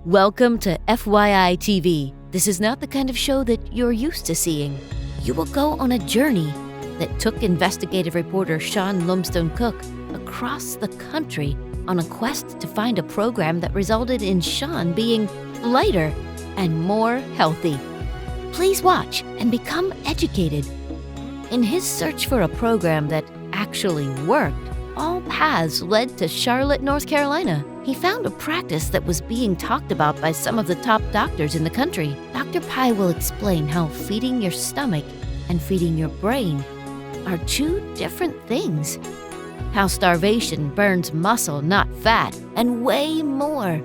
Welcome to FYI TV. This is not the kind of show that you're used to seeing. You will go on a journey that took investigative reporter Sean Lumsden Cook across the country on a quest to find a program that resulted in Sean being lighter and more healthy. Please watch and become educated. In his search for a program that actually worked, all paths led to Charlotte, North Carolina. He found a practice that was being talked about by some of the top doctors in the country. Dr. Pai will explain how feeding your stomach and feeding your brain are two different things. How starvation burns muscle, not fat, and way more.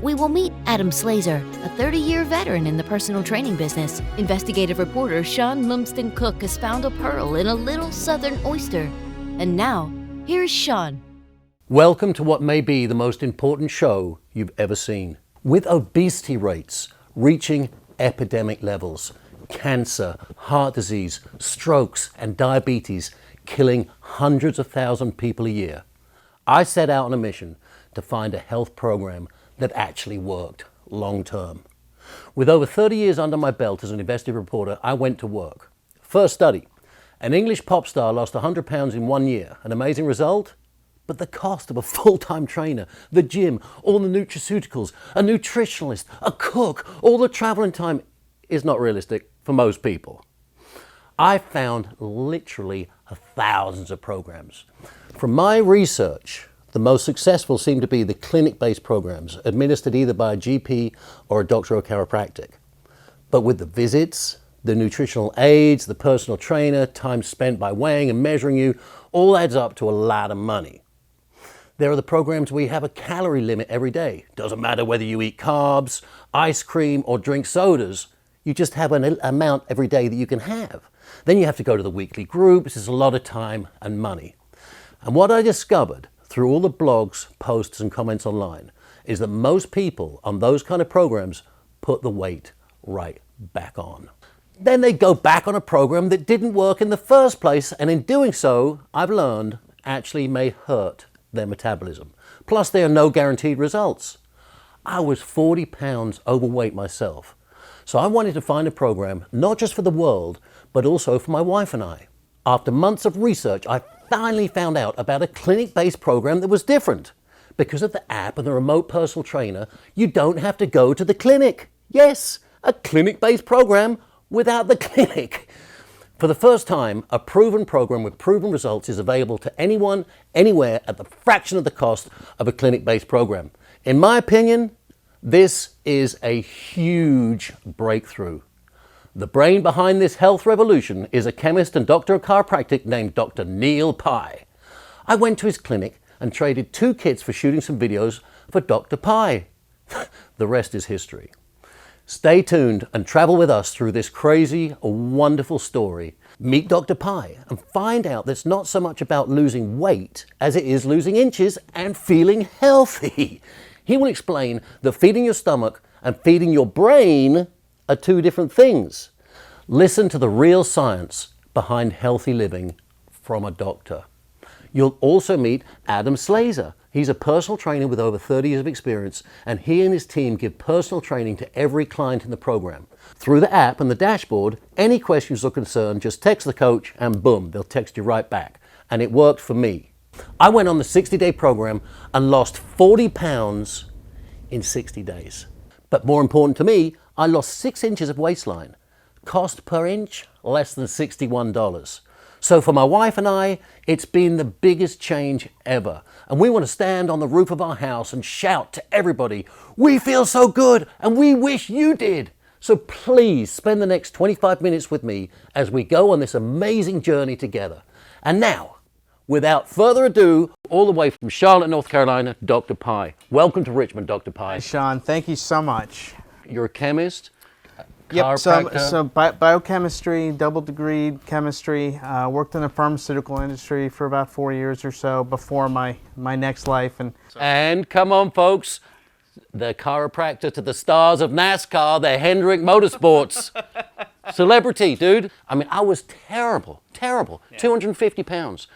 We will meet Adam Slazer, a 30-year veteran in the personal training business. Investigative reporter Sean Lumsden Cook has found a pearl in a little southern oyster. And now, here's Sean. Welcome to what may be the most important show you've ever seen. With obesity rates reaching epidemic levels, cancer, heart disease, strokes, and diabetes killing hundreds of thousands of people a year, I set out on a mission to find a health program that actually worked long term. With over 30 years under my belt as an investigative reporter, I went to work. First study, an English pop star lost 100 pounds in 1 year. An amazing result? But the cost of a full-time trainer, the gym, all the nutraceuticals, a nutritionalist, a cook, all the travel and time is not realistic for most people. I found literally thousands of programs. From my research, the most successful seem to be the clinic-based programs administered either by a GP or a doctor or chiropractic. But with the visits, the nutritional aids, the personal trainer, time spent by weighing and measuring you, all adds up to a lot of money. There are the programs where you have a calorie limit every day. Doesn't matter whether you eat carbs, ice cream, or drink sodas. You just have an amount every day that you can have. Then you have to go to the weekly groups. It's a lot of time and money. And what I discovered through all the blogs, posts, and comments online is that most people on those kind of programs put the weight right back on. Then they go back on a program that didn't work in the first place, and in doing so, I've learned, actually may hurt their metabolism. Plus, there are no guaranteed results. I was 40 pounds overweight myself, so I wanted to find a program not just for the world, but also for my wife and I. After months of research, I finally found out about a clinic-based program that was different. Because of the app and the remote personal trainer, you don't have to go to the clinic. Yes, a clinic-based program without the clinic. For the first time, a proven program with proven results is available to anyone, anywhere, at the fraction of the cost of a clinic-based program. In my opinion, this is a huge breakthrough. The brain behind this health revolution is a chemist and doctor of chiropractic named Dr. Neil Pai. I went to his clinic and traded 2 kits for shooting some videos for Dr. Pai. The rest is history. Stay tuned and travel with us through this crazy, wonderful story. Meet Dr. Pai and find out that it's not so much about losing weight as it is losing inches and feeling healthy. He will explain that feeding your stomach and feeding your brain are 2 different things. Listen to the real science behind healthy living from a doctor. You'll also meet Adam Slazer. He's a personal trainer with over 30 years of experience, and he and his team give personal training to every client in the program. Through the app and the dashboard, any questions or concern, just text the coach and boom, they'll text you right back. And it worked for me. I went on the 60-day program and lost 40 pounds in 60 days. But more important to me, I lost 6 inches of waistline. Cost per inch, less than $61. So for my wife and I, it's been the biggest change ever. And we want to stand on the roof of our house and shout to everybody, we feel so good and we wish you did. So please spend the next 25 minutes with me as we go on this amazing journey together. And now, without further ado, all the way from Charlotte, North Carolina, Dr. Pai. Welcome to Richmond, Dr. Pai. Hi, Sean, thank you so much. You're a chemist? Yep, so biochemistry, double degree chemistry, worked in the pharmaceutical industry for about 4 years or so before my next life. And come on, folks, the chiropractor to the stars of NASCAR, the Hendrick Motorsports. Celebrity, dude. I mean, I was terrible, 250 pounds.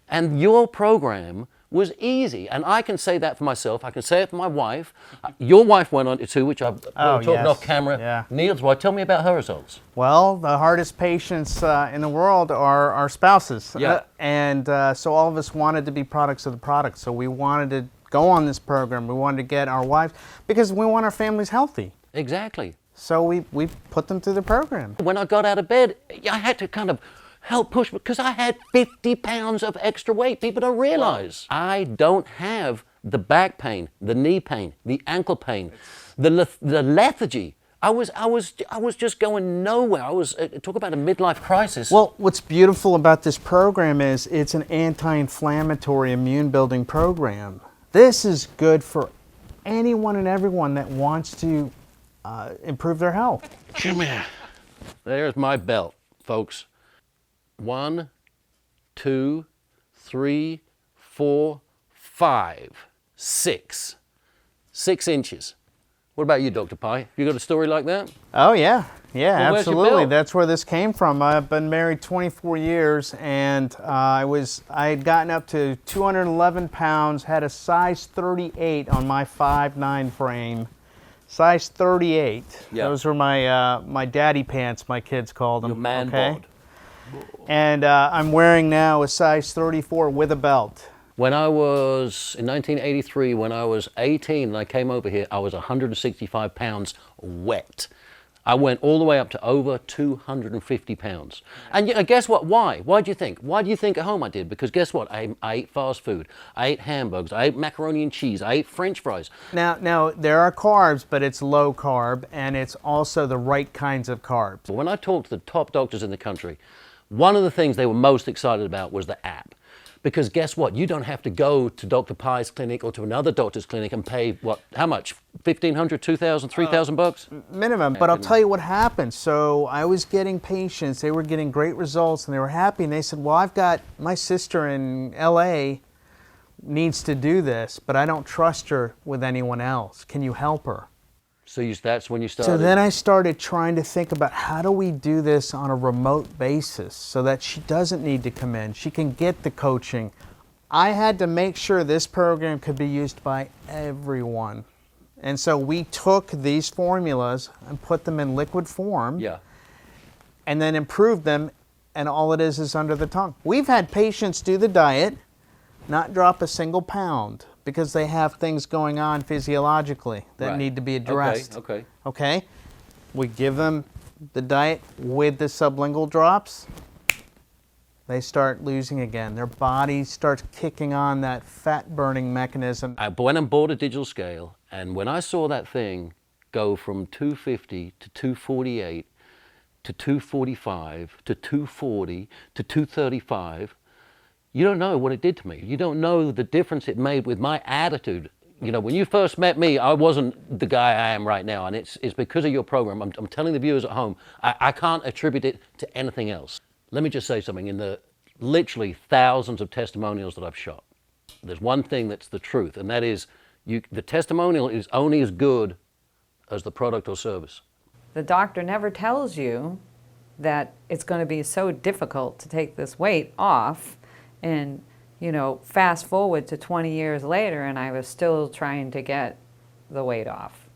And your program was easy. And I can say that for myself. I can say it for my wife. Your wife went on it too, which I'm talking off camera. Yeah. Neil's wife, tell me about her results. Well, the hardest patients in the world are our spouses. Yeah. So all of us wanted to be products of the product. So we wanted to go on this program. We wanted to get our wives, because we want our families healthy. Exactly. So we put them through the program. When I got out of bed, I had to kind of help push, because I had 50 pounds of extra weight. People don't realize. I don't have the back pain, the knee pain, the ankle pain, the lethargy. I was just going nowhere. Talk about a midlife crisis. Well, what's beautiful about this program is it's an anti-inflammatory immune building program. This is good for anyone and everyone that wants to improve their health. Come here. There's my belt, folks. 1, 2, 3, 4, 5, 6. 6 inches. What about you, Dr. Pi? You got a story like that? Oh yeah, Well, where's your absolutely. belt? That's where this came from. I've been married 24 years, and I had gotten up to 211 pounds, had a size 38 on my 5'9" frame. Size 38. Yeah. Those were my daddy pants, my kids called them. Your man okay? bod. And I'm wearing now a size 34 with a belt. When I was, in 1983, when I was 18 and I came over here, I was 165 pounds wet. I went all the way up to over 250 pounds. And guess what? Why? Why do you think? Why do you think at home I did? Because guess what? I ate fast food. I ate hamburgers. I ate macaroni and cheese. I ate French fries. Now there are carbs, but it's low carb, and it's also the right kinds of carbs. But when I talked to the top doctors in the country, one of the things they were most excited about was the app. Because guess what? You don't have to go to Dr. Pi's clinic or to another doctor's clinic and pay, what, how much? $1,500, $2,000, $3,000? Minimum, but I'll tell you what happened. So I was getting patients, they were getting great results and they were happy, and they said, well, I've got my sister in LA needs to do this, but I don't trust her with anyone else. Can you help her? So that's when you started? So then I started trying to think about how do we do this on a remote basis so that she doesn't need to come in. She can get the coaching. I had to make sure this program could be used by everyone. And so we took these formulas and put them in liquid form. Yeah. And then improved them, and all it is under the tongue. We've had patients do the diet, not drop a single pound, because they have things going on physiologically that need to be addressed. Okay. We give them the diet with the sublingual drops. They start losing again. Their body starts kicking on that fat burning mechanism. I went and bought a digital scale, and when I saw that thing go from 250 to 248 to 245 to 240 to 235, you don't know what it did to me. You don't know the difference it made with my attitude. You know, when you first met me, I wasn't the guy I am right now, and it's because of your program. I'm telling the viewers at home, I can't attribute it to anything else. Let me just say something. In the literally thousands of testimonials that I've shot, there's one thing that's the truth, and that is the testimonial is only as good as the product or service. The doctor never tells you that it's going to be so difficult to take this weight off. And, you know, fast forward to 20 years later, and I was still trying to get the weight off.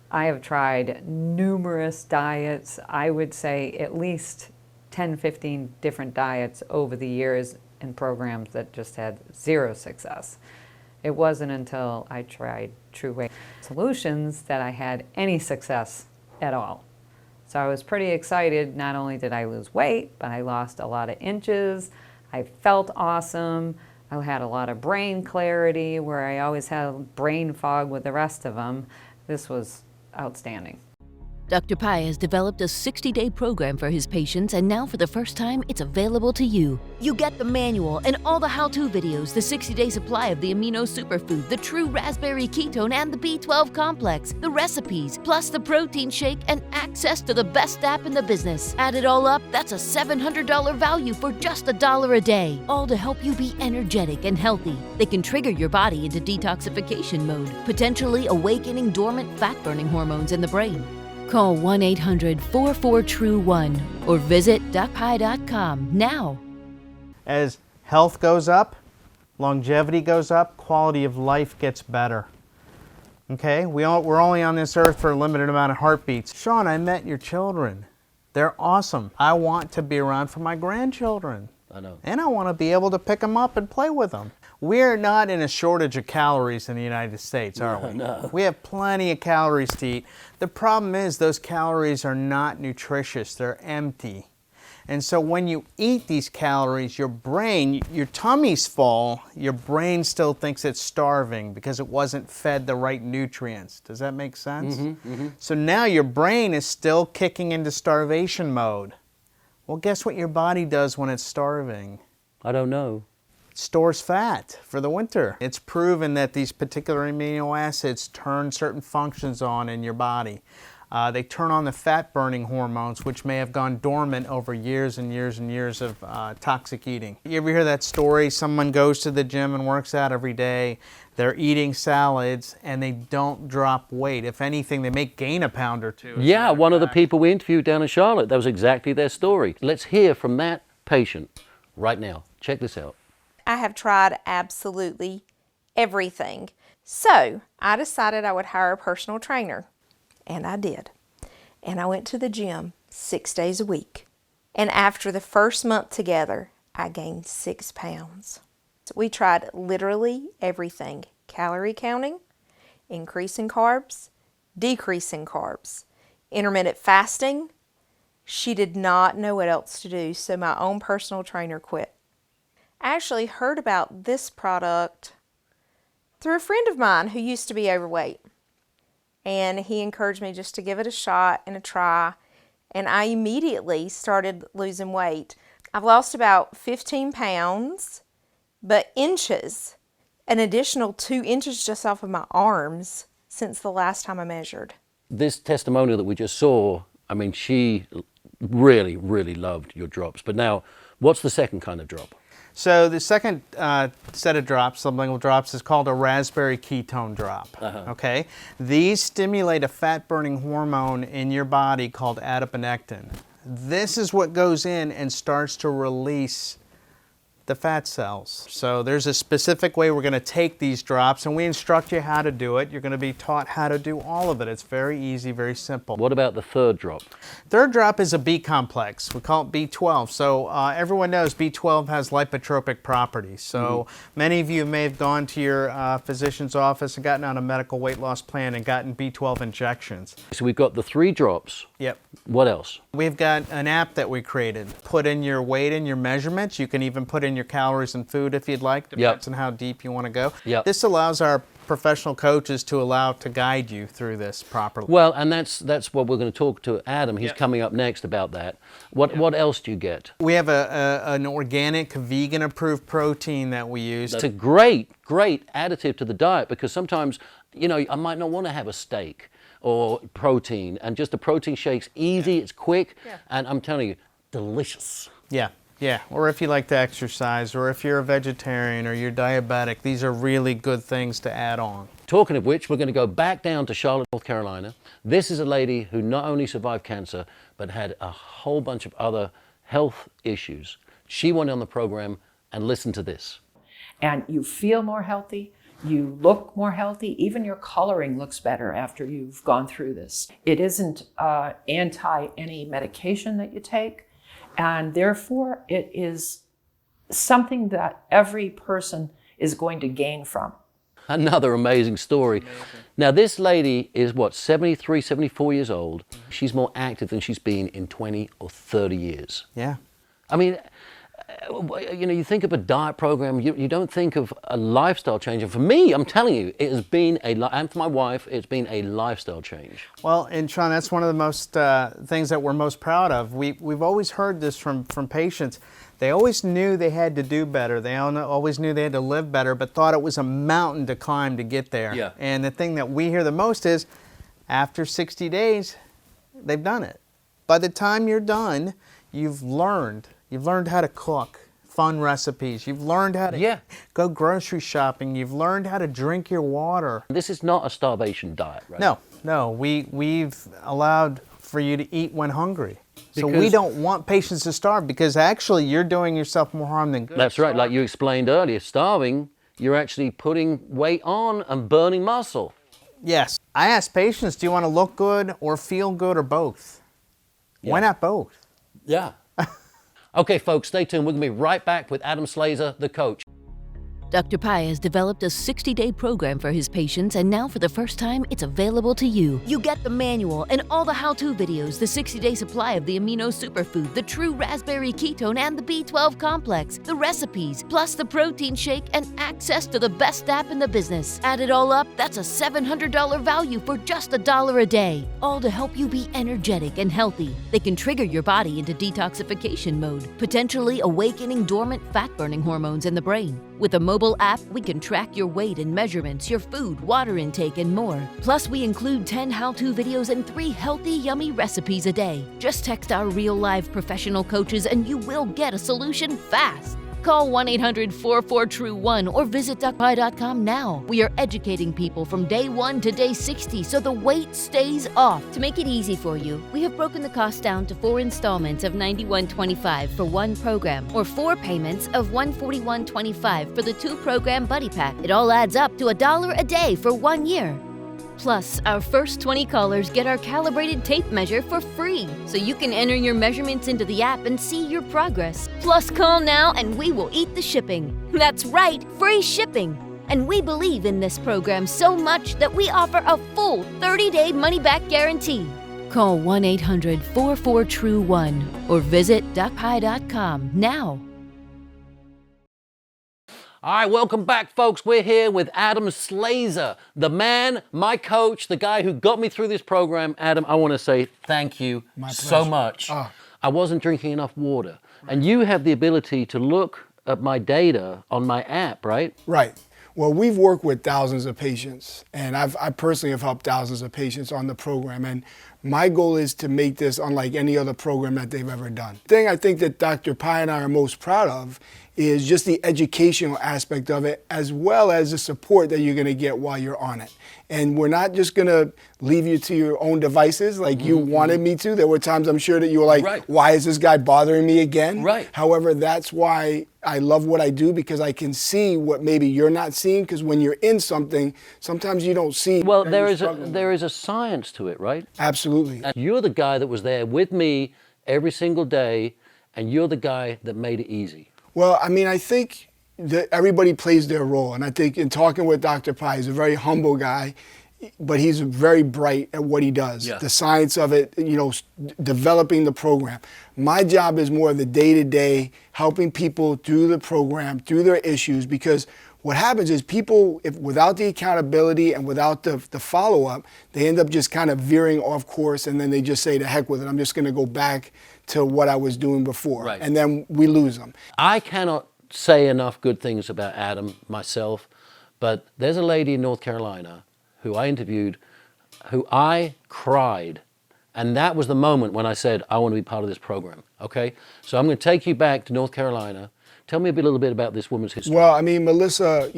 I have tried numerous diets, I would say at least 10, 15 different diets over the years in programs that just had zero success. It wasn't until I tried True Weight Solutions that I had any success at all. So I was pretty excited. Not only did I lose weight, but I lost a lot of inches. I felt awesome. I had a lot of brain clarity where I always had brain fog with the rest of them. This was outstanding. Dr. Pi has developed a 60-day program for his patients, and now for the first time, it's available to you. You get the manual and all the how-to videos, the 60-day supply of the amino superfood, the true raspberry ketone, and the B12 complex, the recipes, plus the protein shake, and access to the best app in the business. Add it all up, that's a $700 value for just $1 a day, all to help you be energetic and healthy. They can trigger your body into detoxification mode, potentially awakening dormant fat-burning hormones in the brain. Call 1-800-44-TRUE-1 or visit drpi.com now. As health goes up, longevity goes up, quality of life gets better. Okay, we're only on this earth for a limited amount of heartbeats. Sean, I met your children. They're awesome. I want to be around for my grandchildren. I know. And I want to be able to pick them up and play with them. We're not in a shortage of calories in the United States, are we? No. We have plenty of calories to eat. The problem is those calories are not nutritious. They're empty. And so when you eat these calories, your brain, your tummy's full, your brain still thinks it's starving because it wasn't fed the right nutrients. Does that make sense? So now your brain is still kicking into starvation mode. Well, guess what your body does when it's starving? I don't know. It stores fat for the winter. It's proven that these particular amino acids turn certain functions on in your body. They turn on the fat-burning hormones, which may have gone dormant over years and years and years of toxic eating. You ever hear that story? Someone goes to the gym and works out every day. They're eating salads, and they don't drop weight. If anything, they may gain a pound or two. Yeah, one of the people we interviewed down in Charlotte, that was exactly their story. Let's hear from that patient right now. Check this out. I have tried absolutely everything. So I decided I would hire a personal trainer. And I did. And I went to the gym 6 days a week. And after the first month together, I gained 6 pounds. So we tried literally everything. Calorie counting, increasing carbs, decreasing carbs, intermittent fasting. She did not know what else to do, so my own personal trainer quit. I actually heard about this product through a friend of mine who used to be overweight. And he encouraged me just to give it a shot and a try. And I immediately started losing weight. I've lost about 15 pounds, but inches, an additional 2 inches just off of my arms since the last time I measured. This testimonial that we just saw, I mean, she really, really loved your drops. But now, what's the second kind of drop? So the second set of drops, sublingual drops, is called a raspberry ketone drop. Okay, these stimulate a fat-burning hormone in your body called adiponectin. This is what goes in and starts to release the fat cells. So there's a specific way we're going to take these drops, and we instruct you how to do it. You're going to be taught how to do all of it. It's very easy, very simple. What about the third drop? Third drop is a B complex. We call it B12. So everyone knows B12 has lipotropic properties. So many of you may have gone to your physician's office and gotten on a medical weight loss plan and gotten B12 injections. So we've got the 3 drops. Yep. What else? We've got an app that we created. Put in your weight and your measurements. You can even put in your calories and food if you'd like. Depends on how deep you want to go. Yep. This allows our professional coaches to guide you through this properly. Well, and that's what we're going to talk to Adam. He's coming up next about that. What else do you get? We have an organic, vegan-approved protein that we use. It's a great additive to the diet, because sometimes, you know, I might not want to have a steak or protein, and just a protein shake's easy, it's quick, and I'm telling you, delicious. Yeah, or if you like to exercise, or if you're a vegetarian, or you're diabetic, these are really good things to add on. Talking of which, we're going to go back down to Charlotte, North Carolina. This is a lady who not only survived cancer, but had a whole bunch of other health issues. She went on the program, and listen to this. And you feel more healthy, you look more healthy, even your coloring looks better after you've gone through this. It isn't anti any medication that you take, and therefore it is something that every person is going to gain from. Another amazing story. Now, this lady is, 73, 74 years old. She's more active than she's been in 20 or 30 years. Yeah. I mean, you know, you think of a diet program, you don't think of a lifestyle change. And for me, I'm telling you, it has been and for my wife, it's been a lifestyle change. Well, and Sean, that's one of the most things that we're most proud of. We've always heard this from patients. They always knew they had to do better. They always knew they had to live better, but thought it was a mountain to climb to get there. Yeah. And the thing that we hear the most is, after 60 days, they've done it. By the time you're done, you've learned how to cook fun recipes. You've learned how to go grocery shopping. You've learned how to drink your water. This is not a starvation diet, right? No. We've allowed for you to eat when hungry. So we Because- don't want patients to starve, because actually you're doing yourself more harm than good. That's right. Like you explained earlier, starving, you're actually putting weight on and burning muscle. Yes. I ask patients, do you want to look good or feel good or both? Why Yeah. not both? Yeah. Okay, folks, stay tuned. We're going to be right back with Adam Slazer, the coach. Dr. Pai has developed a 60-day program for his patients, and now for the first time, it's available to you. You get the manual and all the how-to videos, the 60-day supply of the amino superfood, the true raspberry ketone, and the B12 complex, the recipes, plus the protein shake, and access to the best app in the business. Add it all up, that's a $700 value for just $1 a day. All to help you be energetic and healthy. They can trigger your body into detoxification mode, potentially awakening dormant fat-burning hormones in the brain. With a mobile app, we can track your weight and measurements, your food, water intake, and more. Plus, we include 10 how-to videos and 3 healthy, yummy recipes a day. Just text our real live professional coaches and you will get a solution fast. Call 1-800-44-TRUE-1 or visit duckpie.com now. We are educating people from day 1 to day 60 so the weight stays off. To make it easy for you, we have broken the cost down to 4 installments of $91.25 for one program, or 4 payments of $141.25 for the 2-program Buddy Pack. It all adds up to $1 a day for 1 year. Plus, our first 20 callers get our calibrated tape measure for free, so you can enter your measurements into the app and see your progress. Plus, call now and we will eat the shipping. That's right, free shipping. And we believe in this program so much that we offer a full 30-day money-back guarantee. Call 1-800-44-TRUE-1 or visit duckpie.com now. All right, welcome back, folks. We're here with Adam Slazer, the man, my coach, the guy who got me through this program. Adam, I want to say thank you so much. I wasn't drinking enough water. And you have the ability to look at my data on my app, right? Right. Well, we've worked with thousands of patients, and I personally have helped thousands of patients on the program. And my goal is to make this unlike any other program that they've ever done. The thing I think that Dr. Pai and I are most proud of is just the educational aspect of it, as well as the support that you're going to get while you're on it. And we're not just going to leave you to your own devices like you wanted me to. There were times I'm sure that you were like, why is this guy bothering me again? Right. However, that's why I love what I do, because I can see what maybe you're not seeing, because when you're in something, sometimes you don't see. Well, there is a science to it, right? Absolutely. And you're the guy that was there with me every single day, and you're the guy that made it easy. Well, I mean, I think that everybody plays their role. And I think in talking with Dr. Pai, he's a very humble guy, but he's very bright at what he does. Yeah. The science of it, developing the program. My job is more of the day-to-day, helping people through the program, through their issues, because what happens is people, without the accountability and without the follow-up, they end up just kind of veering off course, and then they just say, to heck with it, I'm just going to go back to what I was doing before. Right. And then we lose them. I cannot say enough good things about Adam myself, but there's a lady in North Carolina who I interviewed, who I cried. And that was the moment when I said, I want to be part of this program, okay? So I'm going to take you back to North Carolina. Tell me a little bit about this woman's history. Well, I mean, Melissa,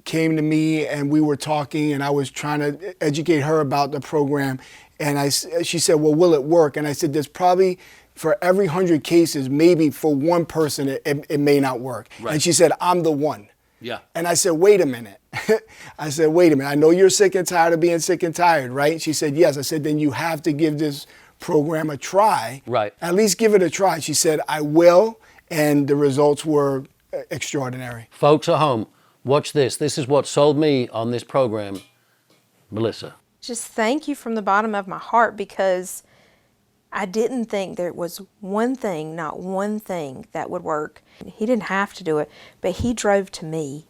came to me and we were talking, and I was trying to educate her about the program. And she said, well, will it work? And I said, there's probably, for every 100 cases, maybe for one person, it may not work. Right. And she said, I'm the one. Yeah. And I said, wait a minute. I said, wait a minute. I know you're sick and tired of being sick and tired, right? She said, yes. I said, then you have to give this program a try. Right. At least give it a try. She said, I will. And the results were extraordinary. Folks at home, watch this. This is what sold me on this program. Melissa. Just thank you from the bottom of my heart, because I didn't think there was one thing, not one thing, that would work. He didn't have to do it, but he drove to me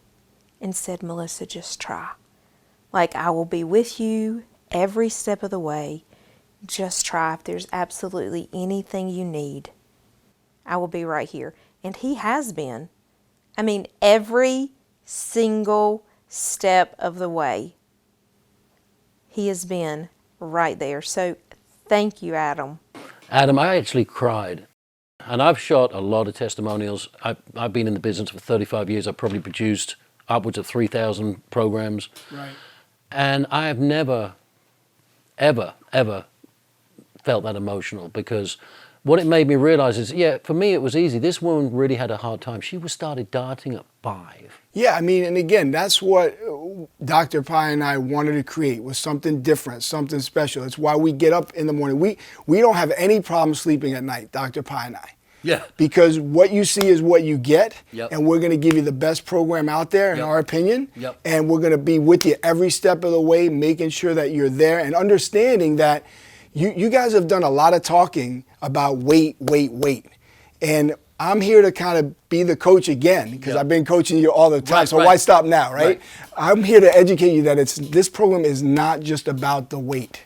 and said, Melissa, just try. Like, I will be with you every step of the way. Just try. If there's absolutely anything you need, I will be right here. And he has been. I mean, every single step of the way, he has been right there. So thank you, Adam. Adam, I actually cried. And I've shot a lot of testimonials. I've been in the business for 35 years. I've probably produced upwards of 3,000 programs. Right. And I have never, ever, ever felt that emotional, because what it made me realize is, yeah, for me it was easy. This woman really had a hard time. She was started dieting at 5. Yeah, I mean, and again, that's what Dr. Pi and I wanted to create, was something different, something special. It's why we get up in the morning. We don't have any problem sleeping at night, Dr. Pi and I. Yeah. Because what you see is what you get, Yep. and we're going to give you the best program out there, in Yep. our opinion. Yep. And we're going to be with you every step of the way, making sure that you're there and understanding that you guys have done a lot of talking about weight. And I'm here to kind of be the coach again, because Yep. I've been coaching you all the time, Right, so right. why stop now, right? Right. I'm here to educate you that this program is not just about the weight.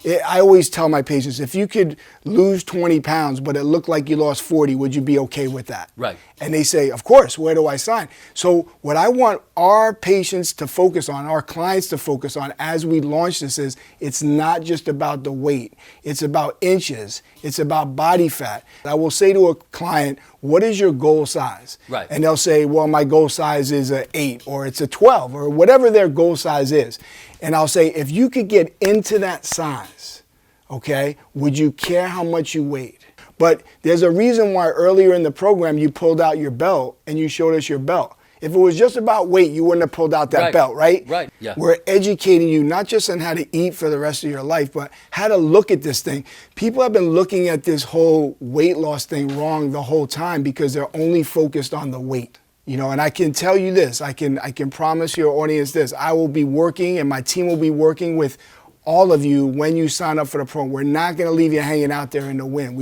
I always tell my patients, if you could lose 20 pounds, but it looked like you lost 40, would you be okay with that? Right. And they say, of course, where do I sign? So what I want our patients to focus on, our clients to focus on as we launch this is, it's not just about the weight. It's about inches. It's about body fat. I will say to a client, what is your goal size? Right. And they'll say, well, my goal size is a 8 or it's a 12 or whatever their goal size is. And I'll say, if you could get into that size, okay, would you care how much you weighed? But there's a reason why earlier in the program you pulled out your belt and you showed us your belt. If it was just about weight, you wouldn't have pulled out that Right. belt, right? Right, yeah. We're educating you not just on how to eat for the rest of your life, but how to look at this thing. People have been looking at this whole weight loss thing wrong the whole time because they're only focused on the weight. You know, and I can tell you this, I can promise your audience this, I will be working and my team will be working with all of you when you sign up for the program. We're not going to leave you hanging out there in the wind.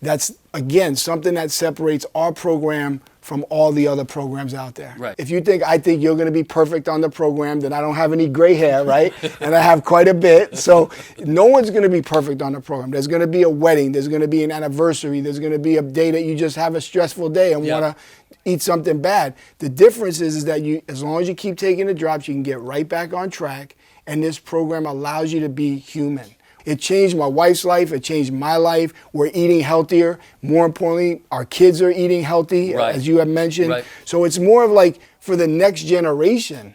That's, again, something that separates our program from all the other programs out there. Right. If you think I think you're going to be perfect on the program, then I don't have any gray hair, right? And I have quite a bit. So no one's going to be perfect on the program. There's going to be a wedding. There's going to be an anniversary. There's going to be a day that you just have a stressful day and Yeah. want to eat something bad. The difference is that you, as long as you keep taking the drops, you can get right back on track. And this program allows you to be human. It changed my wife's life. It changed my life. We're eating healthier. More importantly, our kids are eating healthy, Right. as you have mentioned. Right. So it's more of like, for the next generation,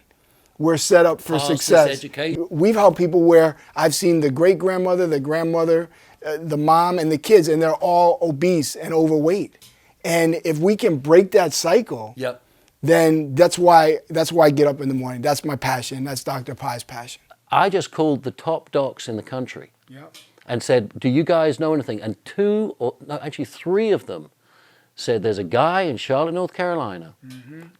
we're set up for Pass this success. education. We've helped people where I've seen the great-grandmother, the grandmother, the mom, and the kids, and they're all obese and overweight. And if we can break that cycle, Yep. then that's why I get up in the morning. That's my passion. That's Dr. Pi's passion. I just called the top docs in the country Yep. and said, do you guys know anything? And 3 of them said, there's a guy in Charlotte, North Carolina,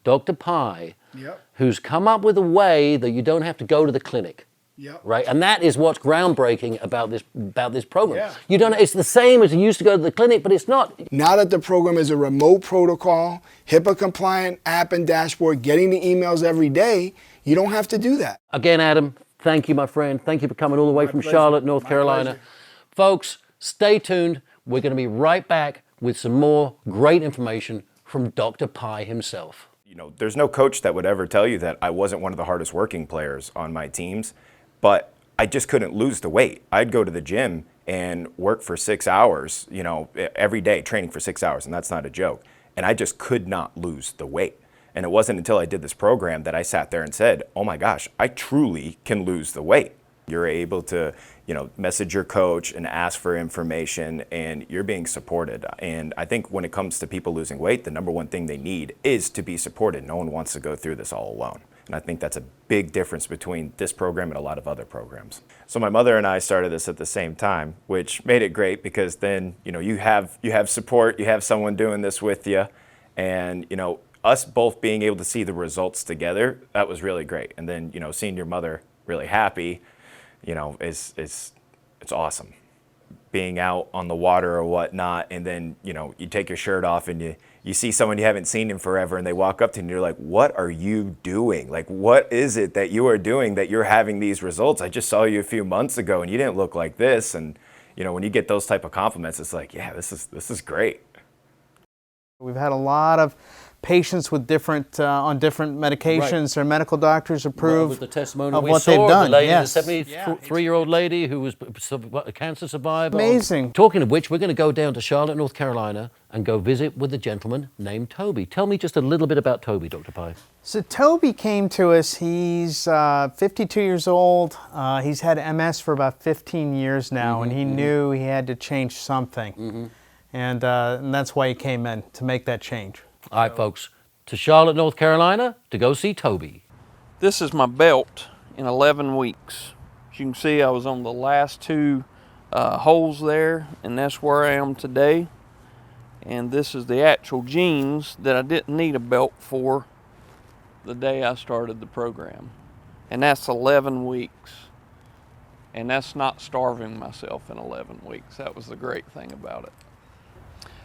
Dr. Pi, Yep. who's come up with a way that you don't have to go to the clinic. Yep. Right, and that is what's groundbreaking about this program. Yeah. You don't. It's the same as you used to go to the clinic, but it's not. Now that the program is a remote protocol, HIPAA compliant app and dashboard, getting the emails every day, you don't have to do that. Again, Adam, thank you, my friend. Thank you for coming all the way from pleasure. Charlotte, North My Carolina. pleasure. Folks, stay tuned. We're going to be right back with some more great information from Dr. Pi himself. You know, there's no coach that would ever tell you that I wasn't one of the hardest working players on my teams, but I just couldn't lose the weight. I'd go to the gym and work for 6 hours, you know, every day, training for 6 hours, and that's not a joke. And I just could not lose the weight. And it wasn't until I did this program that I sat there and said, oh my gosh, I truly can lose the weight. You're able to, you know, message your coach and ask for information, and you're being supported. And I think when it comes to people losing weight, the number one thing they need is to be supported. No one wants to go through this all alone. And I think that's a big difference between this program and a lot of other programs. So my mother and I started this at the same time, which made it great because then, you know, you have support, you have someone doing this with you, and, you know, us both being able to see the results together, that was really great. And then, you know, seeing your mother really happy, you know, it's awesome. Being out on the water or whatnot, and then, you know, you take your shirt off and you see someone you haven't seen in forever, and they walk up to you and you're like, what are you doing? Like, what is it that you are doing that you're having these results? I just saw you a few months ago and you didn't look like this. And, you know, when you get those type of compliments, it's like, yeah, this is great. We've had a lot of patients with different on different medications. Their medical doctors approve with the testimony of we what saw, they've done. the lady, Yes. the 73-year-old lady who was a cancer survivor. Amazing. Talking of which, we're going to go down to Charlotte, North Carolina, and go visit with a gentleman named Toby. Tell me just a little bit about Toby, Dr. Pye. So Toby came to us. He's 52 years old. He's had MS for about 15 years now, and he knew he had to change something. And that's why he came in, to make that change. All right, folks, to Charlotte, North Carolina, to go see Toby. This is my belt in 11 weeks. As you can see, I was on the last two holes there, and that's where I am today. And this is the actual jeans that I didn't need a belt for the day I started the program. And that's 11 weeks. And that's not starving myself in 11 weeks. That was the great thing about it.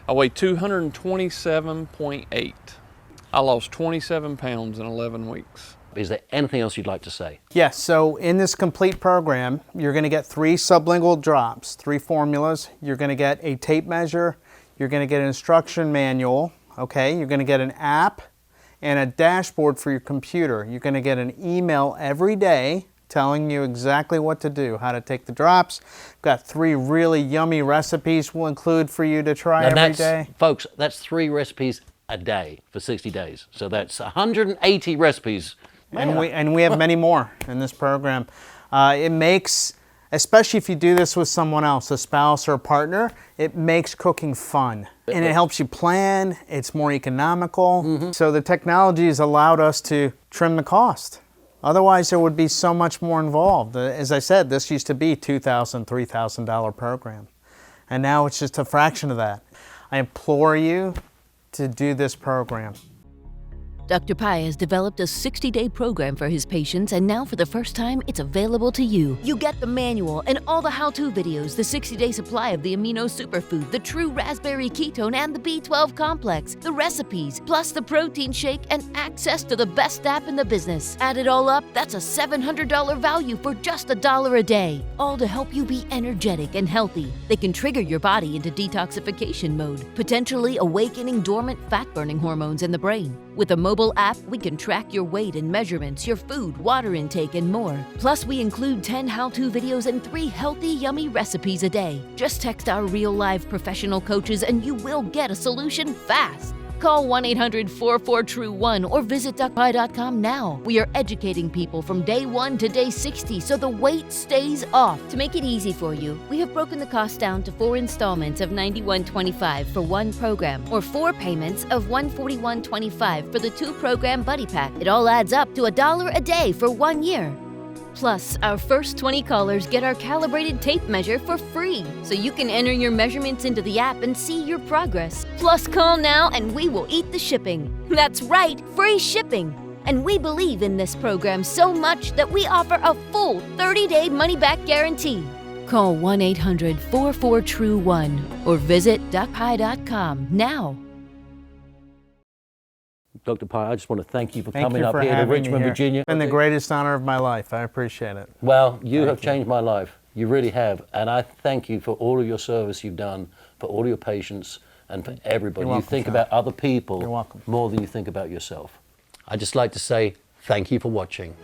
I weigh 227.8. I lost 27 pounds in 11 weeks. Is there anything else you'd like to say? Yes, so in this complete program, you're going to get 3 sublingual drops, 3 formulas. You're going to get a tape measure. You're going to get an instruction manual. Okay, you're going to get an app and a dashboard for your computer. You're going to get an email every day telling you exactly what to do, how to take the drops. We've got 3 really yummy recipes we'll include for you to try every day. Folks, that's 3 recipes a day for 60 days. So that's 180 recipes. And we have many more in this program. It makes, especially if you do this with someone else, a spouse or a partner, it makes cooking fun. And it helps you plan, it's more economical. So the technology has allowed us to trim the cost. Otherwise, there would be so much more involved. As I said, this used to be $2,000, $3,000 program. And now it's just a fraction of that. I implore you to do this program. Dr. Pye has developed a 60-day program for his patients, and now for the first time, it's available to you. You get the manual and all the how-to videos, the 60-day supply of the amino superfood, the true raspberry ketone, and the B12 complex, the recipes, plus the protein shake and access to the best app in the business. Add it all up, that's a $700 value for just $1 a day. All to help you be energetic and healthy. They can trigger your body into detoxification mode, potentially awakening dormant fat-burning hormones in the brain. With a mobile app, we can track your weight and measurements, your food, water intake, and more. Plus, we include 10 how-to videos and 3 healthy, yummy recipes a day. Just text our real live professional coaches and you will get a solution fast. Call 1-800-44-TRUE-1 or visit DuckPie.com now. We are educating people from day 1 to day 60 so the weight stays off. To make it easy for you, we have broken the cost down to 4 installments of $91.25 for 1 program, or 4 payments of $141.25 for the 2-program Buddy Pack. It all adds up to $1 a day for 1 year. Plus, our first 20 callers get our calibrated tape measure for free, so you can enter your measurements into the app and see your progress. Plus, call now and we will eat the shipping. That's right, free shipping. And we believe in this program so much that we offer a full 30-day money-back guarantee. Call 1-800-44-TRUE-1 or visit DuckPie.com now. Dr. Pye, I just want to thank you for Thank coming you up for here to having me Richmond, here. Virginia. It's been the greatest honor of my life. I appreciate it. Well, you have changed my life. You really have. And I thank you for all of your service you've done, for all of your patients, and for everybody. You're welcome, you think Sean. about other people You're welcome. more than you think about yourself. I'd just like to say thank you for watching.